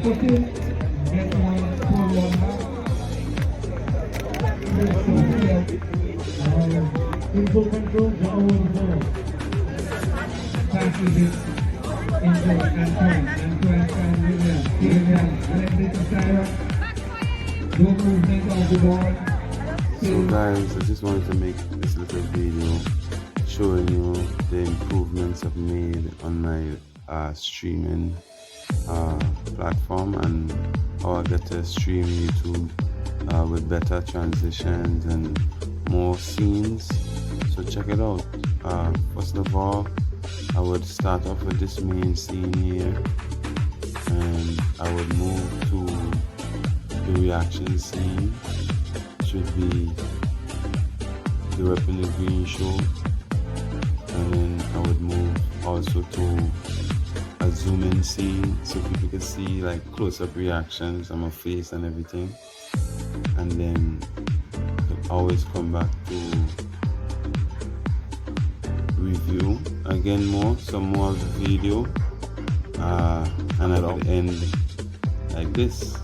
Info control, the overflow. Thank you, Info and William, don't movement of the ball. So guys, I just wanted to make this little video showing you the improvements I've made on my streaming platform and how I get to stream YouTube with better transitions and more scenes. So check it out. First of all, I would start off with this main scene here, and I would move to the reaction scene, which would be the Rep in the Green show, and then I would move also to a zoom in scene so people could see like close-up reactions on my face and everything, and then I could always come back to review again some more of the video, and I would end like this.